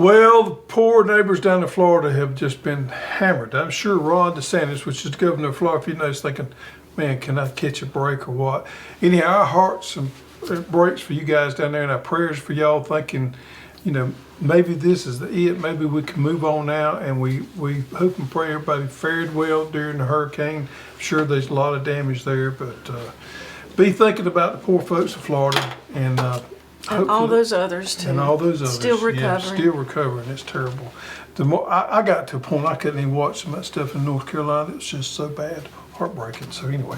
Well, the poor neighbors down in Florida have just been hammered. I'm sure Ron DeSantis, which is the governor of Florida, if you notice, thinking, man, can I catch a break or what? Anyhow, our hearts and breaks for you guys down there, and our prayers for y'all, thinking, you know, maybe this is it. Maybe we can move on now, and we hope and pray everybody fared well during the hurricane. I'm sure there's a lot of damage there, but be thinking about the poor folks of Florida, and all those others too. And all those others. Still recovering. Yeah, still recovering. It's terrible. The more I got to a point I couldn't even watch some of that stuff in North Carolina. It's just so bad, heartbreaking. So anyway,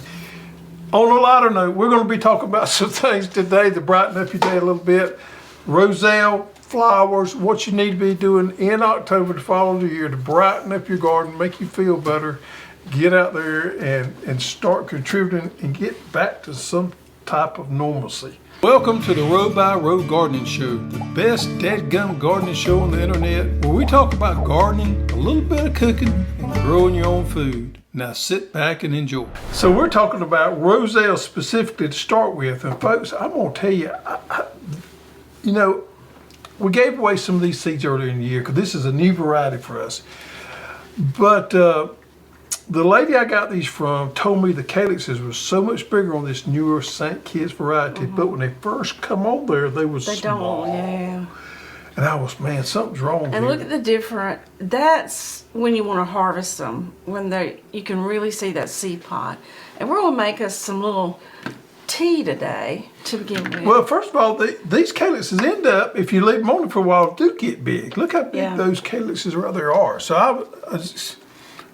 on a lighter note, we're going to be talking about some things today to brighten up your day a little bit. Roselle, flowers, what you need to be doing in October to follow the year to brighten up your garden, make you feel better. Get out there and start contributing and get back to some type of normalcy. Welcome to the Row by Row Gardening Show, the best dadgum gardening show on the internet, where we talk about gardening, a little bit of cooking, and growing your own food. Now sit back and enjoy. So we're talking about Roselle specifically to start with, and folks, I'm going to tell you, you know, we gave away some of these seeds earlier in the year because this is a new variety for us. But the lady I got these from told me the calyxes were so much bigger on this newer St. Kitts variety, but when they first come on there, they was small. Yeah. And I was, man, something's wrong And here. look at the different, that's when you want to harvest them, when you can really see that seed pod. And we're going to make us some little tea today to begin with. Well, first of all, these calyxes end up, if you leave them on for a while, do get big. Look how big those calyxes right there are. So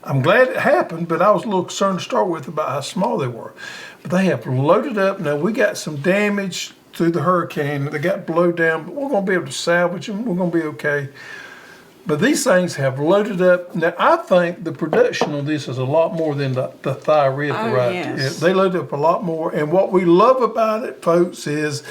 I'm glad it happened, but I was a little concerned to start with about how small they were. But they have loaded up. Now, we got some damage through the hurricane. They got blowed down, but we're going to be able to salvage them. We're going to be okay. But these things have loaded up. Now, I think the production on this is a lot more than the thyroid variety. Yes. They load up a lot more. And what we love about it, folks, is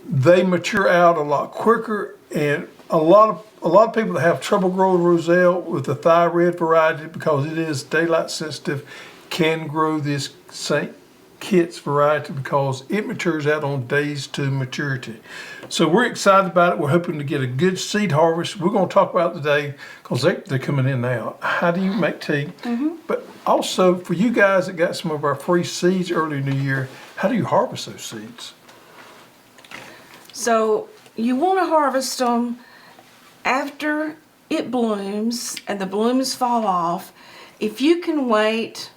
they mature out a lot quicker. And a lot of people that have trouble growing Roselle with the thyroid variety, because it is daylight sensitive, can grow this St. Kitts variety because it matures out on days to maturity. So we're excited about it. We're hoping to get a good seed harvest. We're going to talk about it today because they're coming in now. How do you make tea? But also for you guys that got some of our free seeds earlier in the year, how do you harvest those seeds? So you want to harvest them after it blooms and the blooms fall off. If you can wait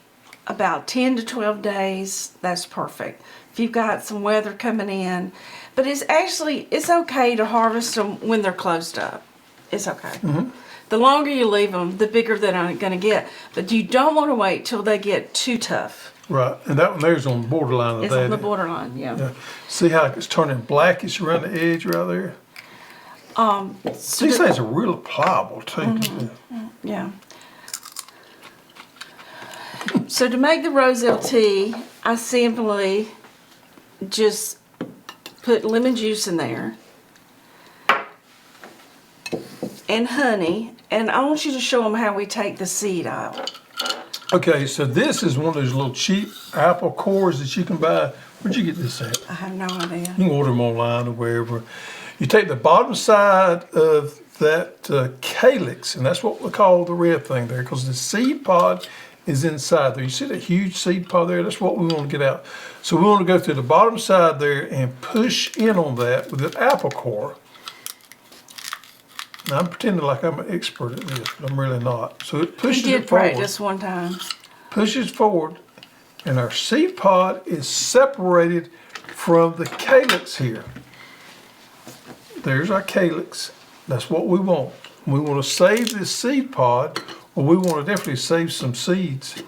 about 10 to 12 days, that's perfect. If you've got some weather coming in, but it's okay to harvest them when they're closed up. It's okay. The longer you leave them, the bigger they're going to get. But you don't want to wait till they get too tough. Right, and that one there's on the borderline of It's that. on the borderline, yeah. See how it's turning blackish around the edge right there? So These things are really pliable too. yeah. So to make the Roselle tea, I simply just put lemon juice in there and honey, and I want you to show them how we take the seed out. Okay, so this is one of those little cheap apple cores that you can buy. Where'd you get this at? I have no idea. You can order them online or wherever. You take the bottom side of that calyx, and that's what we call the red thing there, because the seed pod is inside there. You see that huge seed pod there? That's what we want to get out. So we want to go through the bottom side there and push in on that with an apple core. Now I'm pretending like I'm an expert at this, but I'm really not. So it pushes He did it forward. practice one time. Pushes forward, and our seed pod is separated from the calyx here. There's our calyx. That's what we want. We want to save this seed pod, or we want to definitely save some seeds.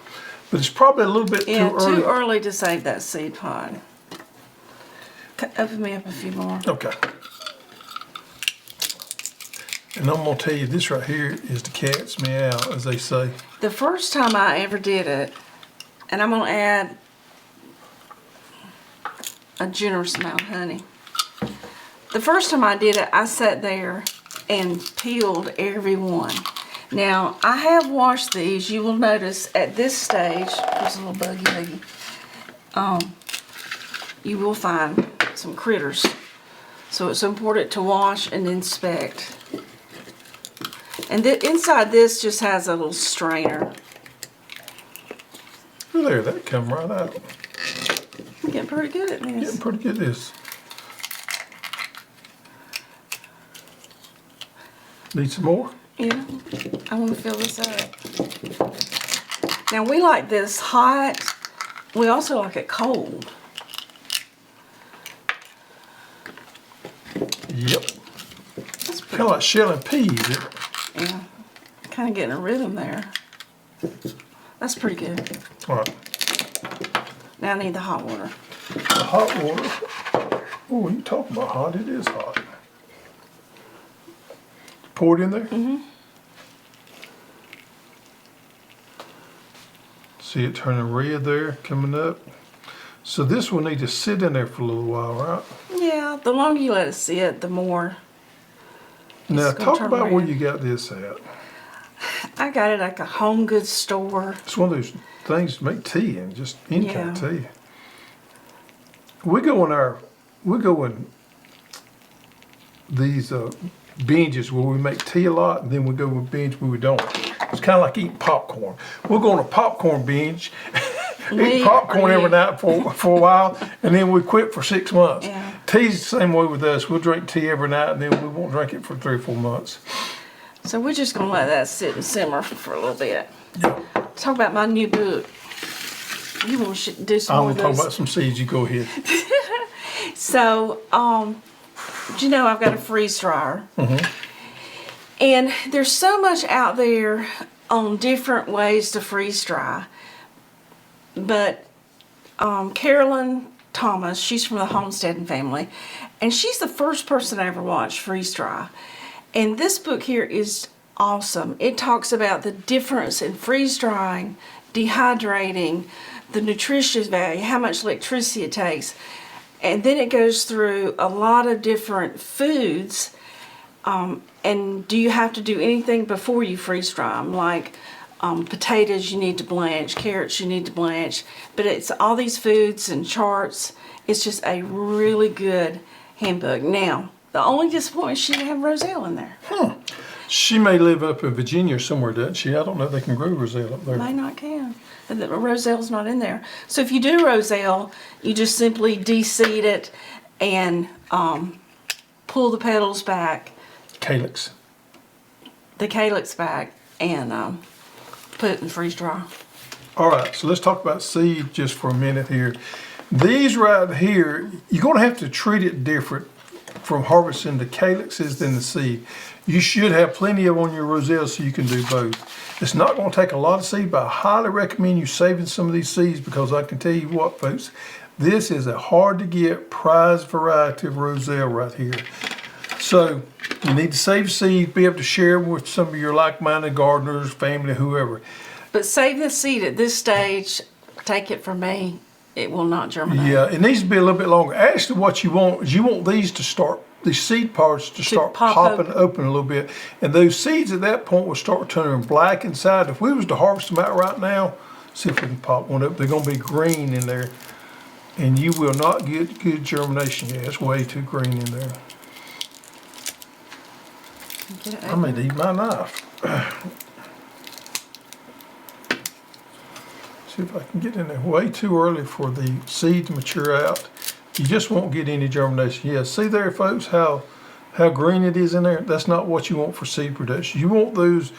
But it's probably a little bit too early. Too early to save that seed pod. Open me up a few more. Okay. And I'm going to tell you, this right here is the cat's meow, as they say. The first time I ever did it, and I'm going to add a generous amount of honey. The first time I did it, I sat there and peeled every one. Now, I have washed these. You will notice at this stage, there's a little buggy lady, you will find some critters. So it's important to wash and inspect. And inside this just has a little strainer. There, that come right out. I'm getting pretty good at this. Getting pretty good at this. Need some more? Yeah, I want to fill this up. Now we like this hot. We also like it cold. Yep. That's pretty Kind of like shelling peas. Yeah, kind of getting a rhythm there. That's pretty good. All right. Now I need the hot water. The hot water. Oh, you talking about hot? It is hot. Pour it in there. Mm-hmm. See it turning red there, coming up. So this will need to sit in there for a little while, right? Yeah, the longer you let it sit, the more. Now it's gonna talk turn about where red. you got this at. I got it at a home goods store. It's one of those things to make tea in, just any kind of Yeah. tea. We go in these binges where we make tea a lot, and then we go with binge where we don't. It's kind of like eating popcorn. We'll go on a popcorn binge, eat popcorn every night for a while, and then we quit for 6 months. Yeah. Tea's the same way with us. We'll drink tea every night, and then we won't drink it for 3 or 4 months. So we're just gonna let that sit and simmer for a little bit. Talk about my new book. You want to do some I more want of to talk those? about some seeds. You go ahead. So, you know, I've got a freeze dryer. And there's so much out there on different ways to freeze dry. But Carolyn Thomas, she's from the Homesteading family, and she's the first person I ever watched freeze dry. And this book here is awesome. It talks about the difference in freeze drying, dehydrating, the nutritious value, how much electricity it takes. And then it goes through a lot of different foods. And do you have to do anything before you freeze dry them? Like potatoes you need to blanch, carrots you need to blanch. But it's all these foods and charts. It's just a really good handbook. Now, the only disappointment, she didn't have Roselle in there. She may live up in Virginia or somewhere, doesn't she? I don't know if they can grow Roselle up there. May not can. And the Roselle's not in there. So if you do Roselle, you just simply de-seed it and pull the petals back, Calyx. the calyx back, and put it in freeze dry. All right, so let's talk about seed just for a minute here. These right here, you're going to have to treat it different from harvesting the calyxes than the seed. You should have plenty of on your Roselle so you can do both. It's not going to take a lot of seed, but I highly recommend you saving some of these seeds because I can tell you what, folks, this is a hard to get prize variety of Roselle right here. So you need to save seeds, be able to share with some of your like-minded gardeners, family, whoever. But save the seed at this stage. Take it from me, it will not germinate. Yeah, it needs to be a little bit longer. Actually, what you want is you want these to start, these seed parts to start pop popping open a little bit. And those seeds at that point will start turning black inside. If we was to harvest them out right now, see if we can pop one up, they're going to be green in there. And you will not get good germination yet. It's way too green in there. I may need my knife. See if I can get in there. Way too early for the seed to mature out. You just won't get any germination. Yeah, see there, folks, how green it is in there? That's not what you want for seed production. You want those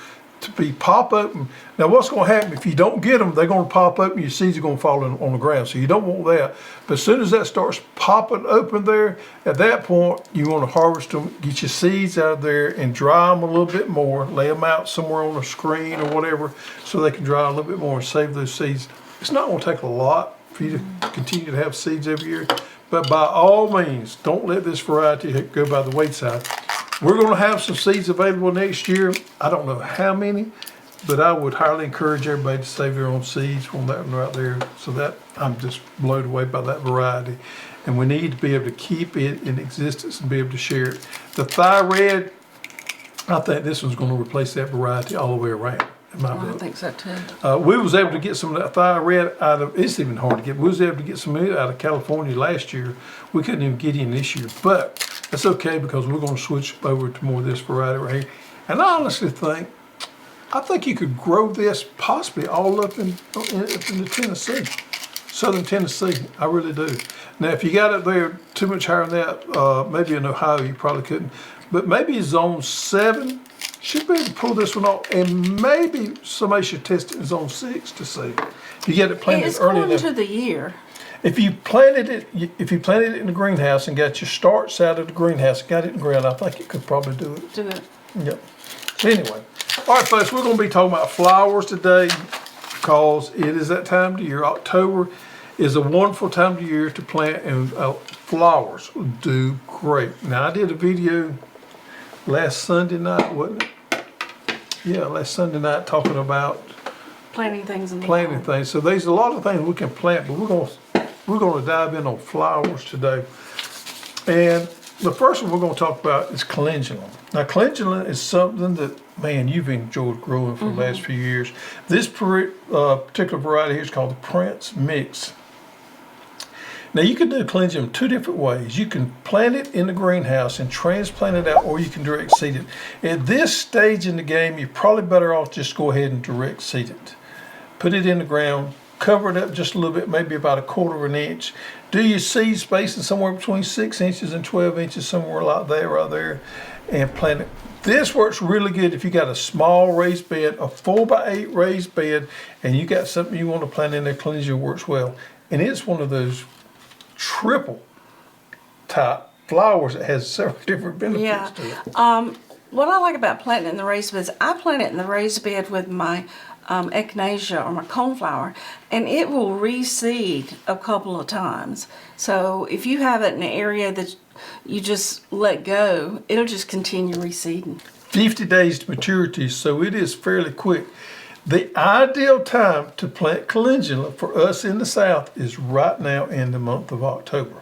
to be pop open. Now, what's going to happen if you don't get them? They're going to pop open. Your seeds are going to fall on the ground. So you don't want that. But as soon as that starts popping open there, at that point, you want to harvest them, get your seeds out of there, and dry them a little bit more. Lay them out somewhere on a screen or whatever, so they can dry a little bit more and save those seeds. It's not going to take a lot for you to continue to have seeds every year. But by all means, don't let this variety go by the wayside. We're going to have some seeds available next year. I don't know how many, but I would highly encourage everybody to save their own seeds on that one right there. So that I'm just blown away by that variety. And we need to be able to keep it in existence and be able to share it. The Thigh Red, I think this one's going to replace that variety all the way around. I think so too. We was able to get some of that Thigh Red out of, it's even hard to get, we was able to get some of it out of California last year. We couldn't even get in this year, but that's okay because we're going to switch over to more of this variety right here. And I honestly think, you could grow this possibly all up in the Tennessee, southern Tennessee. I really do. Now, if you got it there too much higher than that, maybe in Ohio you probably couldn't. But maybe zone 7 should be able to pull this one off, and maybe somebody should test it in zone 6 to see. If you get it planted It's early according enough. to the year. If you planted it in the greenhouse and got your starts out of the greenhouse and got it in the ground, I think it could probably do it. Do it. Yep. So anyway, all right, folks, we're going to be talking about flowers today because it is that time of the year. October is a wonderful time of the year to plant, and flowers do great. Now, I did a video last Sunday night, wasn't it? Yeah, last Sunday night talking about Planting things in the planting fall. things. So there's a lot of things we can plant, but we're going to dive in on flowers today. And the first one we're going to talk about is calendula. Now, calendula is something that, man, you've enjoyed growing for the last few years. This particular variety here is called the Prince Mix. Now, you can do calendula in 2 different ways. You can plant it in the greenhouse and transplant it out, or you can direct seed it. At this stage in the game, you're probably better off just go ahead and direct seed it. Put it in the ground, cover it up just a little bit, maybe about 1/4 inch. Do your seed spacing somewhere between 6 inches and 12 inches, somewhere like that right there, and plant it. This works really good if you got a small raised bed, a 4x8 raised bed, and you got something you want to plant in there. Calendula works well. And it's one of those triple type flowers that has several different benefits Yeah. to it. What I like about planting in the raised beds, I plant it in the raised bed with my echinacea or my coneflower, and it will reseed a couple of times. So if you have it in an area that you just let go, it'll just continue reseeding. 50 days to maturity, so it is fairly quick. The ideal time to plant calendula for us in the South is right now in the month of October.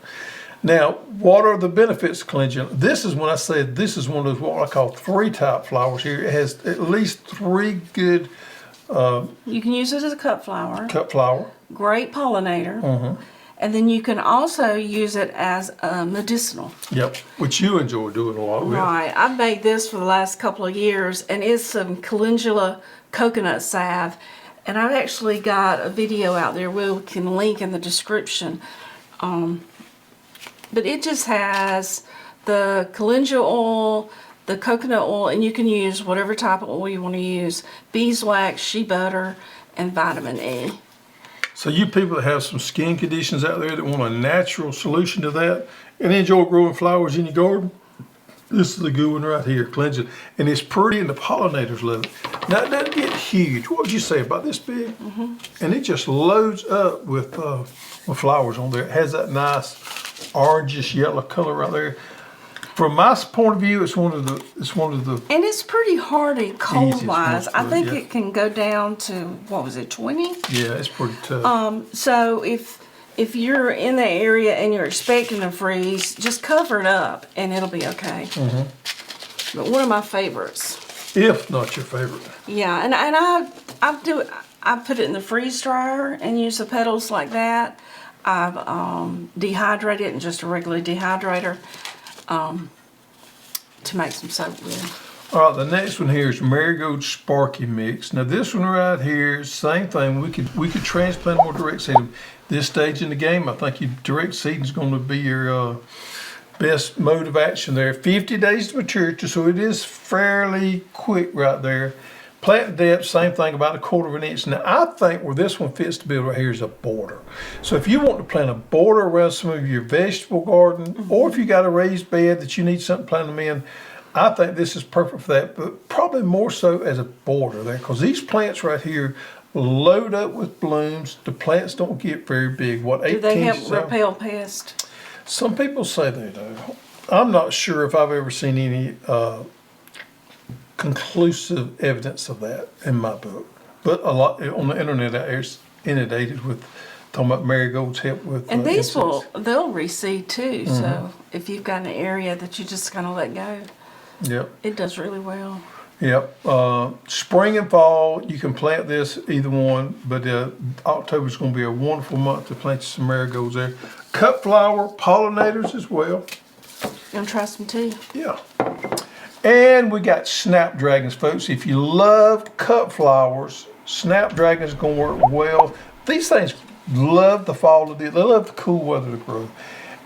Now, what are the benefits of calendula? This is when I said this is one of those what I call 3 type flowers here. It has at least 3 good You can use it as a cut flower, cut flower. great pollinator, and then you can also use it as a medicinal. Yep, which you enjoy doing a lot with. Right, I've made this for the last couple of years, and it's some calendula coconut salve, and I've actually got a video out there we can link in the description. But it just has the calendula oil, the coconut oil, and you can use whatever type of oil you want to use, beeswax, shea butter, and vitamin E. So you people that have some skin conditions out there that want a natural solution to that and enjoy growing flowers in your garden, this is the good one right here, calendula. And it's pretty and the pollinators love it. Now it doesn't get huge. What would you say, about this big? And it just loads up with flowers on there. It has that nice orangish yellow color right there. From my point of view, it's one of the And it's pretty hardy cold wise. Easiest I one, think yeah. it can go down to, what was it, 20? yeah, it's pretty tough. So if you're in the area and you're expecting a freeze, just cover it up and it'll be okay. But one of my favorites. If not your favorite. Yeah, and I put it in the freeze dryer and use the petals like that. I've dehydrated it in just a regular dehydrator to make some soap with. All right, the next one here is Marigold Sparky mix. Now this one right here, same thing. We could transplant them or direct seed them. This stage in the game, I think direct seeding is going to be your best mode of action there. 50 days to maturity, so it is fairly quick right there. Plant depth, same thing, about 1/4 inch. Now I think where this one fits to build right here is a border. So if you want to plant a border around some of your vegetable garden, or if you got a raised bed that you need something to plant them in, I think this is perfect for that, but probably more so as a border there, because these plants right here load up with blooms. The plants don't get very big. What, 8 Do they help inches out? repel pests? Some people say they do. I'm not sure if I've ever seen any conclusive evidence of that in my book. But a lot on the internet out there is inundated with talking about marigolds help with And these insects. they'll reseed too. So if you've got an area that you just kind of let go, Yep. it does really well. Yep. Spring and fall, you can plant this, either one, but October is going to be a wonderful month to plant some marigolds there. Cut flower, pollinators as well. You want to try some tea? Yeah. And we got snapdragons, folks. If you love cut flowers, snapdragons going to work well. These things love the fall to do. They love the cool weather to grow.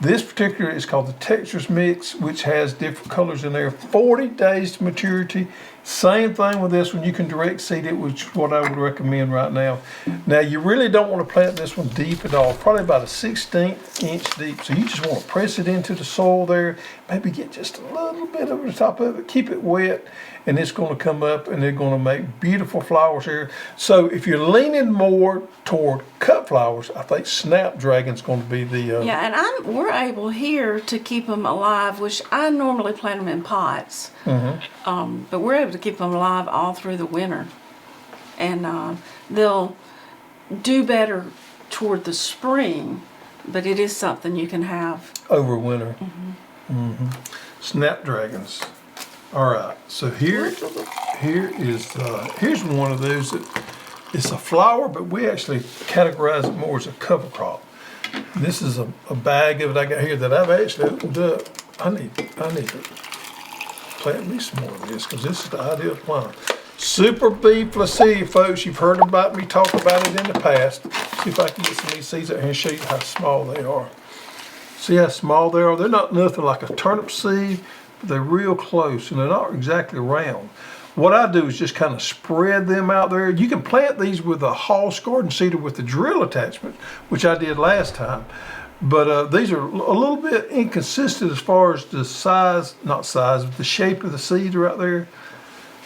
This particular is called the Textures Mix, which has different colors in there. 40 days to maturity. Same thing with this one. You can direct seed it, which is what I would recommend right now. Now, you really don't want to plant this one deep at all. Probably about a 1/16 inch deep. So you just want to press it into the soil there. Maybe get just a little bit over the top of it. Keep it wet. And it's going to come up and they're going to make beautiful flowers here. So if you're leaning more toward cut flowers, I think Snapdragon's going to be the... Yeah, and we're able here to keep them alive, which I normally plant them in pots. But we're able to keep them alive all through the winter. And they'll do better toward the spring, but it is something you can have. Over winter. Snapdragons. All right, so here's one of those that it's a flower, but we actually categorize it more as a cover crop. And this is a bag of it I got here that I've actually opened up. I need to plant me some more of this because this is the ideal plant. Superbee Phacelia, folks. You've heard about me talk about it in the past. See if I can get some of these seeds out here and show you how small they are. See how small they are? They're not nothing like a turnip seed. They're real close and they're not exactly round. What I do is just kind of spread them out there. You can plant these with a Hall's garden seeder with the drill attachment, which I did last time. But these are a little bit inconsistent as far as the size, not size, but the shape of the seed right there.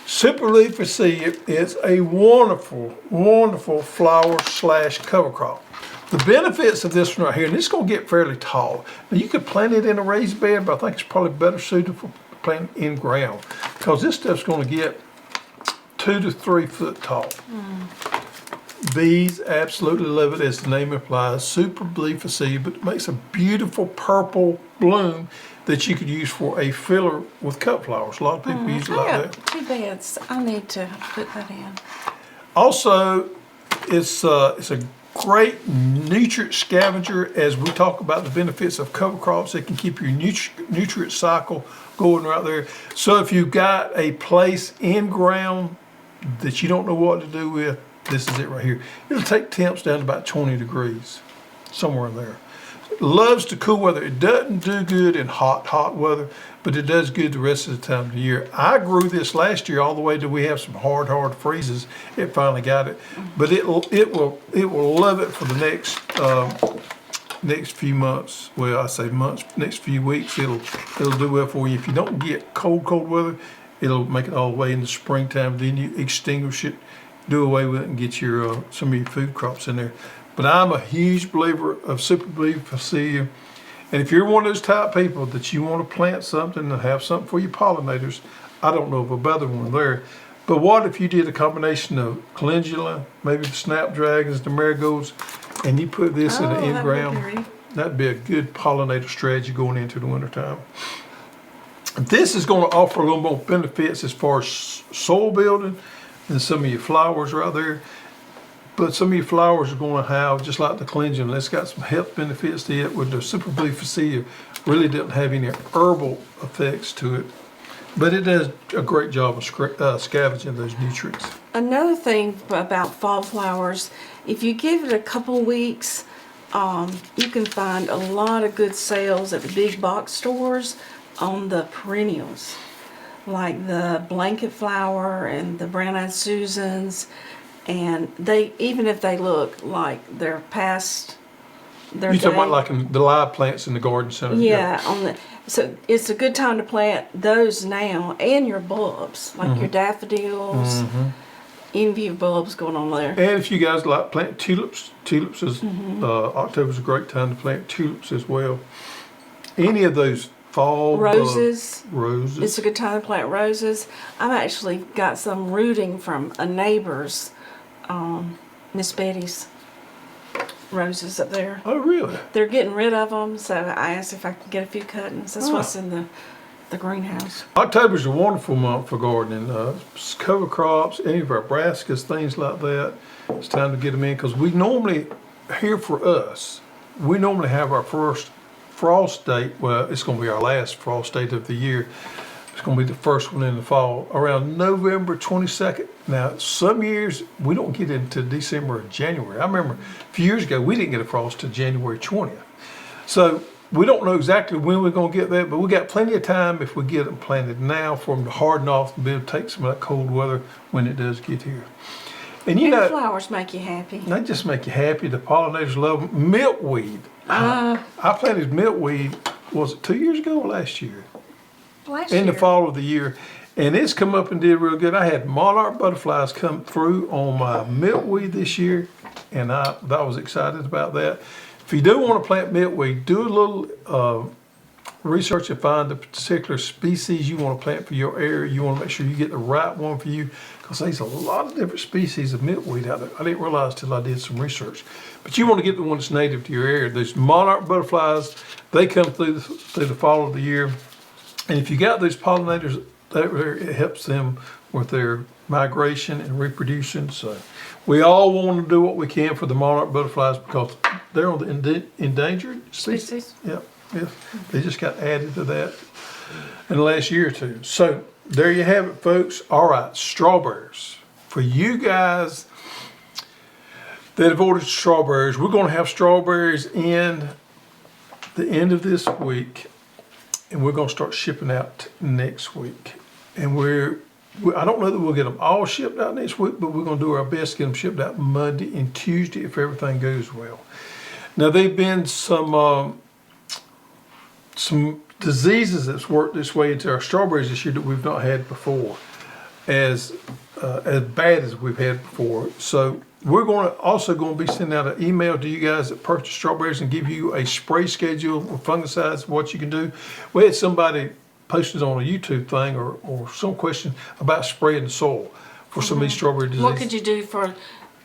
Superbee Phacelia is a wonderful, wonderful flower / cover crop. The benefits of this one right here, and it's going to get fairly tall. Now you could plant it in a raised bed, but I think it's probably better suited for planting in ground because this stuff's going to get 2 to 3 foot tall. Bees absolutely love it, as the name implies. Superbee Phacelia, but it makes a beautiful purple bloom that you could use for a filler with cut flowers. A lot of people use it like that. 2 beds. I need to put that in. Also, it's a great nutrient scavenger. As we talk about the benefits of cover crops, it can keep your nutrient cycle going right there. So if you've got a place in ground that you don't know what to do with, this is it right here. It'll take temps down to about 20 degrees, somewhere in there. It loves the cool weather. It doesn't do good in hot weather, but it does good the rest of the time of the year. I grew this last year all the way till we have some hard freezes. It finally got it, but it will love it for the next few months. Well, I say months, next few weeks. It'll do well for you. If you don't get cold weather, it'll make it all the way into springtime. Then you extinguish it, do away with it, and get your some of your food crops in there. But I'm a huge believer of Superbee Phacelia. And if you're one of those type people that you want to plant something and have something for your pollinators, I don't know of a better one there. But what if you did a combination of calendula, maybe the snapdragons, the marigolds, and you put this in the in-ground? That'd be a good pollinator strategy going into the wintertime. This is going to offer a little more benefits as far as soil building than some of your flowers right there. But some of your flowers are going to have, just like the calendula, it's got some health benefits to it. With the Superbee Phacelia, really doesn't have any herbal effects to it. But it does a great job of scavenging those nutrients. Another thing about fall flowers, if you give it a couple weeks, you can find a lot of good sales at the big box stores on the perennials, like the blanket flower and the brown-eyed Susans. And they, even if they look like they're past their You day, talking about like in the live plants in the garden center? yeah, so it's a good time to plant those now, and your bulbs, like your daffodils, envy of bulbs going on there. And if you guys like plant tulips is October's a great time to plant tulips as well. Any of those fall Roses. Roses. It's a good time to plant roses. I've actually got some rooting from a neighbor's, Miss Betty's roses up there. Oh, really? They're getting rid of them, so I asked if I could get a few cuttings. That's what's in the greenhouse. October's a wonderful month for gardening. Cover crops, any of our brassicas, things like that. It's time to get them in because we normally, here for us, we normally have our first frost date. Well, it's going to be our last frost date of the year. It's going to be the first one in the fall, around November 22nd. Now, some years we don't get into December or January. I remember a few years ago we didn't get a frost till January 20th. So we don't know exactly when we're going to get that, but we got plenty of time if we get them planted now for them to harden off and be able to take some of that cold weather when it does get here. And you And know, flowers make you happy. they just make you happy. The pollinators love them. Milkweed. I planted milkweed, was it 2 years ago or last year? Last In year. the fall of the year. And it's come up and did real good. I had monarch butterflies come through on my milkweed this year, and I was excited about that. If you do want to plant milkweed, do a little research and find the particular species you want to plant for your area. You want to make sure you get the right one for you, because there's a lot of different species of milkweed out there. I didn't realize till I did some research. But you want to get the one that's native to your area. Those monarch butterflies, they come through the fall of the year. And if you got those pollinators, it helps them with their migration and reproduction. So we all want to do what we can for the monarch butterflies because they're on the endangered species. Yep. They just got added to that in the last year or two. So there you have it, folks. All right, strawberries. For you guys that have ordered strawberries, we're going to have strawberries in the end of this week, and we're going to start shipping out next week. And I don't know that we'll get them all shipped out next week, but we're going to do our best to get them shipped out Monday and Tuesday if everything goes well. Now, there've been some diseases that's worked this way into our strawberries this year that we've not had before, as bad as we've had before. So we're also going to be sending out an email to you guys that purchase strawberries and give you a spray schedule with fungicides, what you can do. We had somebody posted on a YouTube thing or some question about spraying the soil for some of these strawberry diseases. What could you do for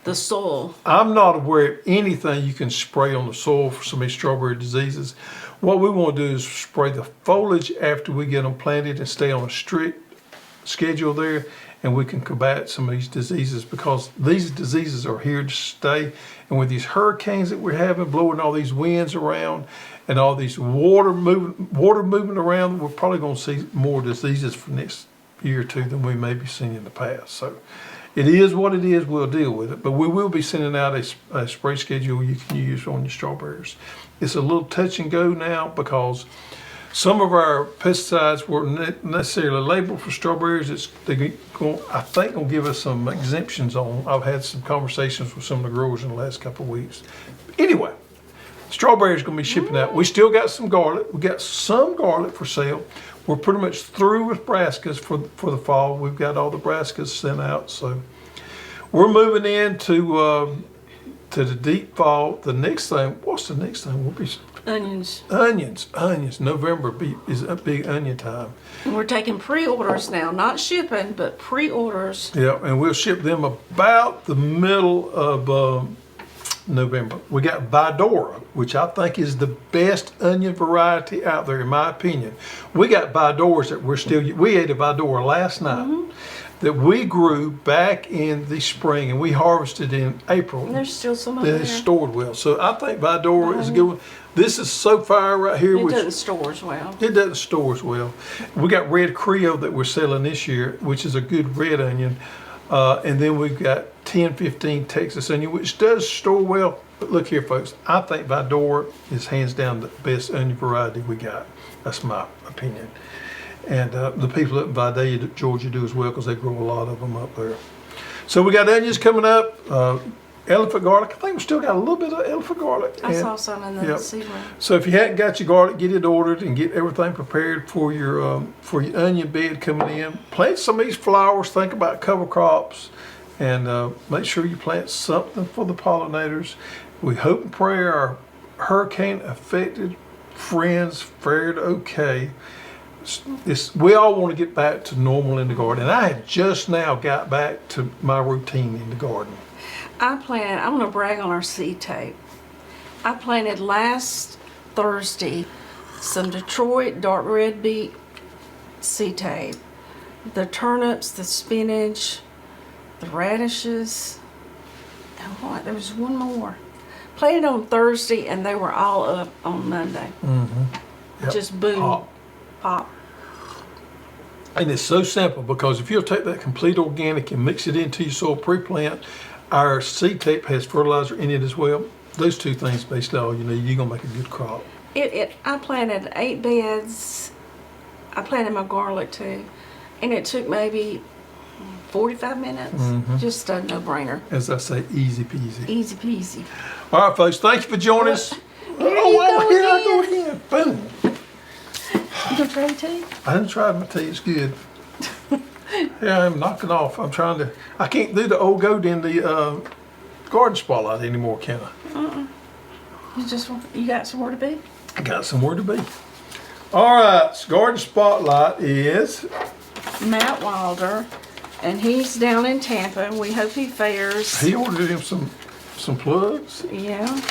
the soil? I'm not aware of anything you can spray on the soil for some of these strawberry diseases. What we want to do is spray the foliage after we get them planted and stay on a strict schedule there, and we can combat some of these diseases because these diseases are here to stay. And with these hurricanes that we're having, blowing all these winds around and all these water moving around, we're probably going to see more diseases for next year or two than we may be seeing in the past. So it is what it is. We'll deal with it, but we will be sending out a spray schedule you can use on your strawberries. It's a little touch and go now because some of our pesticides weren't necessarily labeled for strawberries. I think going to give us some exemptions on. I've had some conversations with some of the growers in the last couple of weeks. Anyway, strawberries going to be shipping out. We still got some garlic. We got some garlic for sale. We're pretty much through with brassicas for the fall. We've got all the brassicas sent out. So we're moving into to the deep fall. The next thing, what's the next thing? We'll be Onions. Onions. November is a big onion time. And we're taking pre-orders now, not shipping, but pre-orders. Yeah, and we'll ship them about the middle of November. We got Vidora, which I think is the best onion variety out there, in my opinion. We got Vidoras that we ate a Vidora last night that we grew back in the spring, and we harvested in April. And there's still some of that there. is stored well. So I think Vidora is a good one. This is so far right here. It doesn't store as well. It doesn't store as well. We got Red Creole that we're selling this year, which is a good red onion. And then we've got 1015 Texas onion, which does store well. But look here, folks. I think Vidora is hands down the best onion variety we got. That's my opinion. And the people up in Vidalia, Georgia, do as well because they grow a lot of them up there. So we got onions coming up. Elephant garlic. I think we still got a little bit of elephant garlic. I saw some in the seed room. So if you hadn't got your garlic, get it ordered and get everything prepared for your onion bed coming in. Plant some of these flowers. Think about cover crops, and make sure you plant something for the pollinators. We hope and pray our hurricane-affected friends fared okay. We all want to get back to normal in the garden, and I had just now got back to my routine in the garden. I'm going to brag on our seed tape. I planted last Thursday some Detroit dark red beet seed tape, the turnips, the spinach, the radishes, and what? There was one more. Planted on Thursday, and they were all up on Monday. Yep. Just boom, pop. And it's so simple because if you'll take that complete organic and mix it into your soil pre-plant, our seed tape has fertilizer in it as well. Those two things basically all you need. You're gonna make a good crop. I planted 8 beds. I planted my garlic too, and it took maybe 45 minutes. Just a no-brainer. As I say, easy peasy. Easy peasy. All right, folks. Thank you for joining us. Here I go again. Boom. You gonna try your tea? I didn't try my tea. It's good. Yeah, I'm knocking off. I can't do the old goat in the garden spotlight anymore, can I? You got somewhere to be? I got somewhere to be. All right, garden spotlight is Matt Wilder, and he's down in Tampa. And we hope he fares. he ordered him some plugs. Yeah.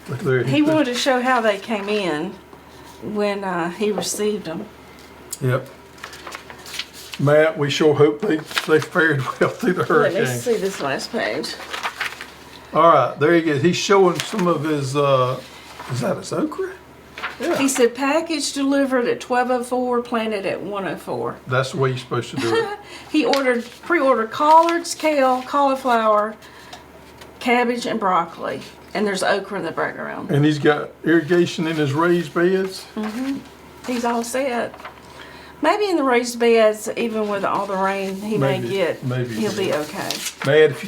Look there. He wanted to show how they came in when he received them. Yep. Matt, we sure hope they fared well through the hurricane. Let me see this last page. All right, there he goes. He's showing some of his, is that his okra? Yeah. He said package delivered at 12:04, planted at 1:04. That's the way you're supposed to do it. He pre-ordered collards, kale, cauliflower, cabbage, and broccoli. And there's okra in the background. And he's got irrigation in his raised beds. He's all set. Maybe in the raised beds, even with all the rain he may Maybe- get, maybe he'll be yeah. okay. Matt, if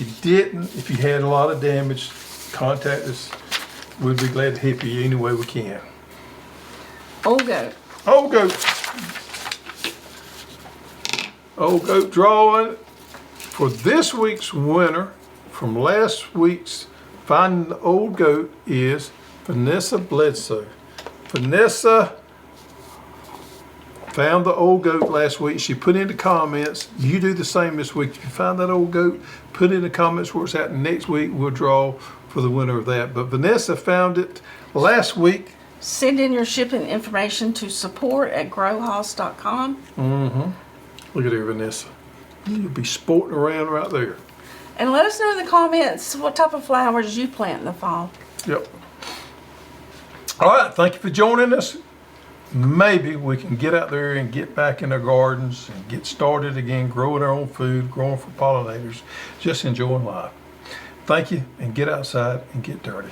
you had a lot of damage, contact us. We'd be glad to help you any way we can. Old goat. Old goat. Old goat drawing for this week's winner from last week's Finding the Old Goat is Vanessa Bledsoe. Vanessa found the old goat last week. She put in the comments. You do the same this week. If you find that old goat, put in the comments where it's at. Next week we'll draw for the winner of that. But Vanessa found it last week. Send in your shipping information to support@growhouse.com. Look at there, Vanessa. You'll be sporting around right there. And let us know in the comments what type of flowers you plant in the fall. Yep. All right. Thank you for joining us. Maybe we can get out there and get back in our gardens and get started again, growing our own food, growing for pollinators, just enjoying life. Thank you, and get outside and get dirty.